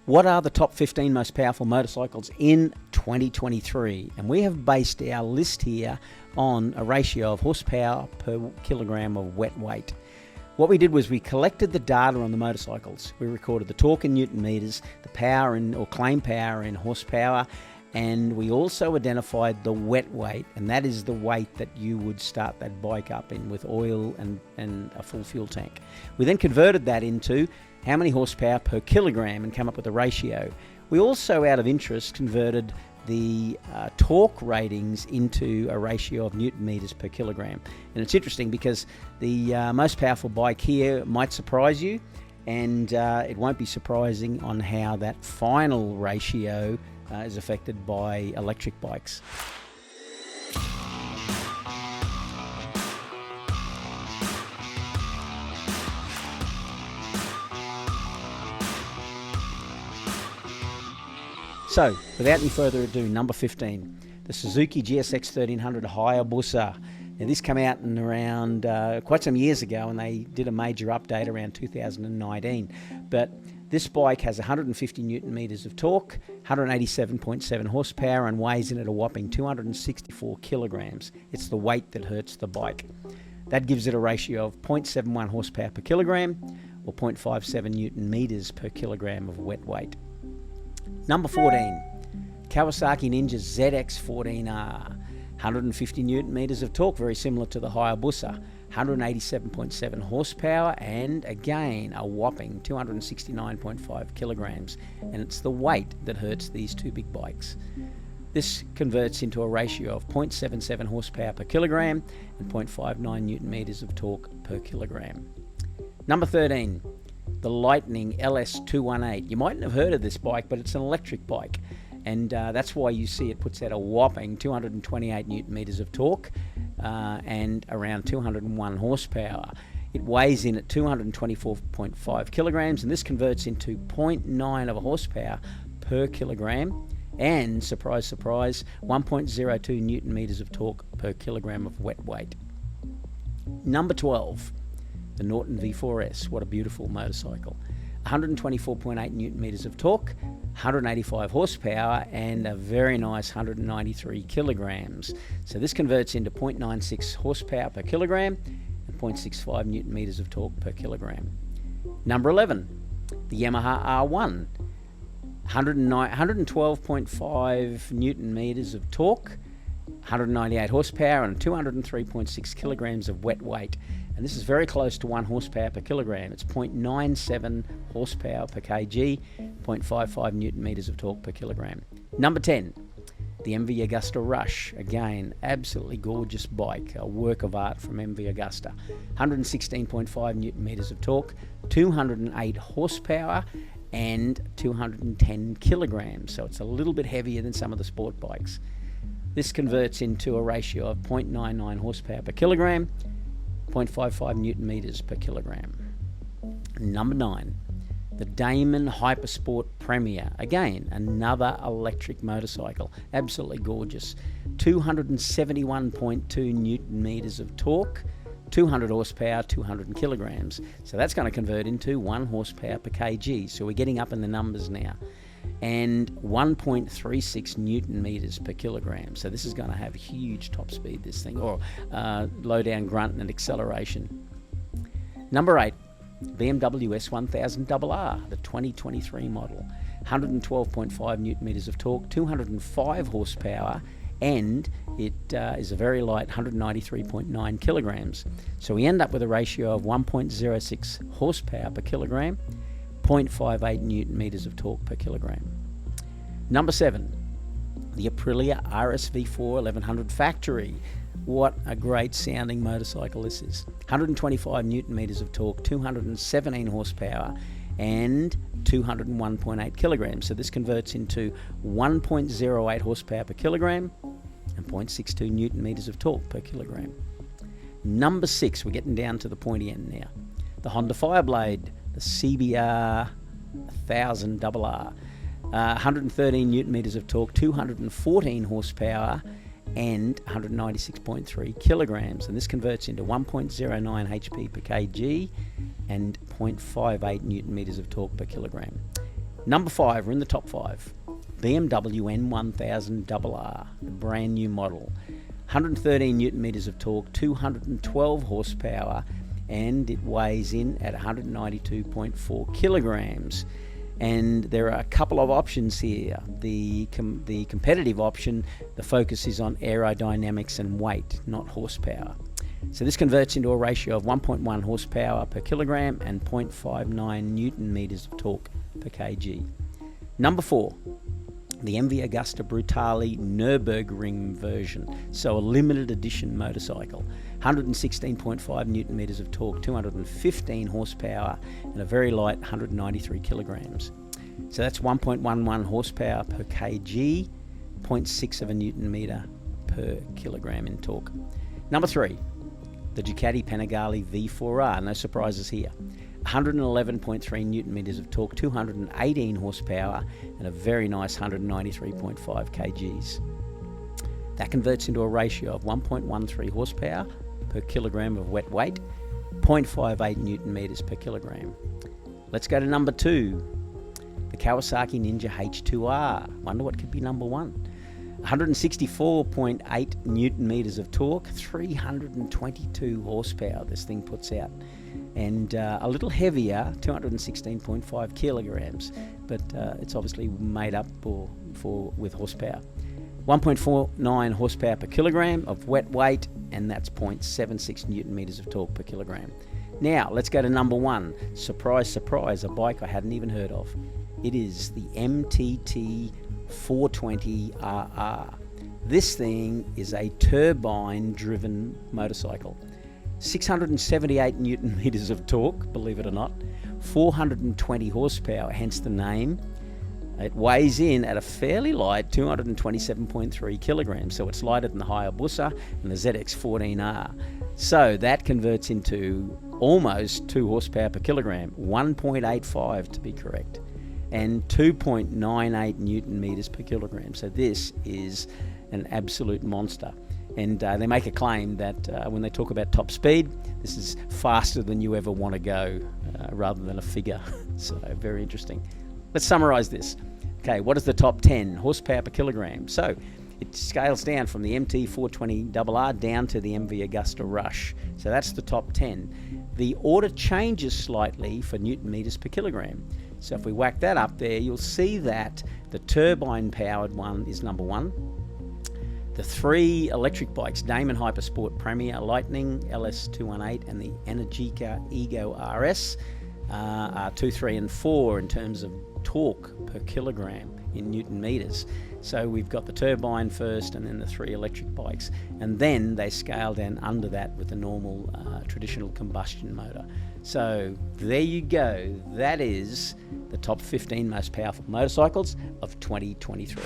What are the top 15 most powerful motorcycles in 2023? And we have based our list here on a ratio of horsepower per kilogram of wet weight. What we did was we collected the data on the motorcycles. We recorded the torque in Newton meters, the power or claim power in horsepower, and we also identified the wet weight, and that is the weight that you would start that bike up in with oil and a full fuel tank. We then converted that into how many horsepower per kilogram and come up with a ratio. We also, out of interest, converted the torque ratings into a ratio of Newton meters per kilogram. And it's interesting because the most powerful bike here might surprise you, and it won't be surprising on how that final ratio is affected by electric bikes. So, without any further ado, number 15, the Suzuki GSX1300 Hayabusa. Now, this came out in around quite some years ago, and they did a major update around 2019. But this bike has 150 Newton meters of torque, 187.7 horsepower, and weighs in at a whopping 264 kilograms. It's the weight that hurts the bike. That gives it a ratio of 0.71 horsepower per kilogram, or 0.57 Newton meters per kilogram of wet weight. Number 14, Kawasaki Ninja ZX14R, 150 Newton meters of torque, very similar to the Hayabusa, 187.7 horsepower, and again a whopping 269.5 kilograms. And it's the weight that hurts these two big bikes. This converts into a ratio of 0.77 horsepower per kilogram and 0.59 Newton meters of torque per kilogram. Number 13, the Lightning LS218. You mightn't have heard of this bike, but it's an electric bike, and that's why you see it puts out a whopping 228 Newton meters of torque and around 201 horsepower. It weighs in at 224.5 kilograms, and this converts into 0.9 of a horsepower per kilogram and, surprise, surprise, 1.02 Newton meters of torque per kilogram of wet weight. Number 12, the Norton V4S. What a beautiful motorcycle. 124.8 Newton meters of torque, 185 horsepower, and a very nice 193 kilograms. So this converts into 0.96 horsepower per kilogram and 0.65 Newton meters of torque per kilogram. Number 11, the Yamaha R1. 112.5 Newton meters of torque, 198 horsepower, and 203.6 kilograms of wet weight. And this is very close to 1 horsepower per kilogram. It's 0.97 horsepower per kg, 0.55 Newton meters of torque per kilogram. Number 10, the MV Augusta Rush. Again, absolutely gorgeous bike, a work of art from MV Augusta. 116.5 Newton meters of torque, 208 horsepower, and 210 kilograms. So it's a little bit heavier than some of the sport bikes. This converts into a ratio of 0.99 horsepower per kilogram, 0.55 Newton meters per kilogram. Number 9, the Damon Hypersport Premier. Again, another electric motorcycle. Absolutely gorgeous. 271.2 Newton meters of torque, 200 horsepower, 200 kilograms. So that's going to convert into 1 horsepower per kg. So we're getting up in the numbers now. And 1.36 Newton meters per kilogram. So this is going to have huge top speed, this thing, or low down grunt and acceleration. Number 8, BMW S1000RR, the 2023 model. 112.5 Newton meters of torque, 205 horsepower, and it is a very light 193.9 kilograms. So we end up with a ratio of 1.06 horsepower per kilogram, 0.58 Newton meters of torque per kilogram. Number 7, the Aprilia RSV4 1100 Factory. What a great sounding motorcycle this is. 125 Newton meters of torque, 217 horsepower, and 201.8 kilograms. So this converts into 1.08 horsepower per kilogram and 0.62 Newton meters of torque per kilogram. Number 6, we're getting down to the pointy end now. The Honda Fireblade, the CBR 1000RR. 113 Newton meters of torque, 214 horsepower, and 196.3 kilograms. And this converts into 1.09 HP per kg and 0.58 Newton meters of torque per kilogram. Number 5, we're in the top 5. BMW N1000RR, the brand new model. 113 newton meters of torque, 212 horsepower, and it weighs in at 192.4 kilograms. And there are a couple of options here. The competitive option, the focus is on aerodynamics and weight, not horsepower. So this converts into a ratio of 1.1 horsepower per kilogram and 0.59 newton meters of torque per kg. Number 4, the MV Augusta Brutale Nürburgring version, so a limited edition motorcycle. 116.5 newton meters of torque, 215 horsepower, and a very light 193 kilograms. So that's 1.11 horsepower per kg, 0.6 of a newton meter per kilogram in torque. Number 3, the Ducati Panigale V4R, no surprises here. 111.3 newton meters of torque, 218 horsepower, and a very nice 193.5 kgs. That converts into a ratio of 1.13 horsepower per kilogram of wet weight, 0.58 newton meters per kilogram. Let's go to number 2, the Kawasaki Ninja H2R. Wonder what could be number 1. 164.8 newton meters of torque, 322 horsepower this thing puts out, and a little heavier, 216.5 kilograms, but it's obviously made up with horsepower. 1.49 horsepower per kilogram of wet weight, and that's 0.76 newton meters of torque per kilogram. Now let's go to number 1. Surprise, surprise, a bike I hadn't even heard of. It is the MTT 420RR. This thing is a turbine-driven motorcycle. 678 newton meters of torque, believe it or not, 420 horsepower, hence the name. It weighs in at a fairly light 227.3 kilograms, so it's lighter than the Hayabusa and the ZX14R. So that converts into almost 2 horsepower per kilogram, 1.85 to be correct, and 2.98 newton meters per kilogram. So this is an absolute monster. And they make a claim that when they talk about top speed, this is faster than you ever want to go, rather than a figure. So very interesting. Let's summarize this. Okay, what is the top 10 horsepower per kilogram? So it scales down from the MT420RR down to the MV Augusta Rush. So that's the top 10. The order changes slightly for newton meters per kilogram. So if we whack that up there, you'll see that the turbine-powered one is number 1. The 3 electric bikes, Damon Hypersport Premier Lightning LS218 and the Energica Ego RS, are 2, 3, and 4 in terms of torque per kilogram in newton meters. So we've got the turbine first and then the 3 electric bikes, and then they scale down under that with the normal traditional combustion motor. So there you go. That is the top 15 most powerful motorcycles of 2023.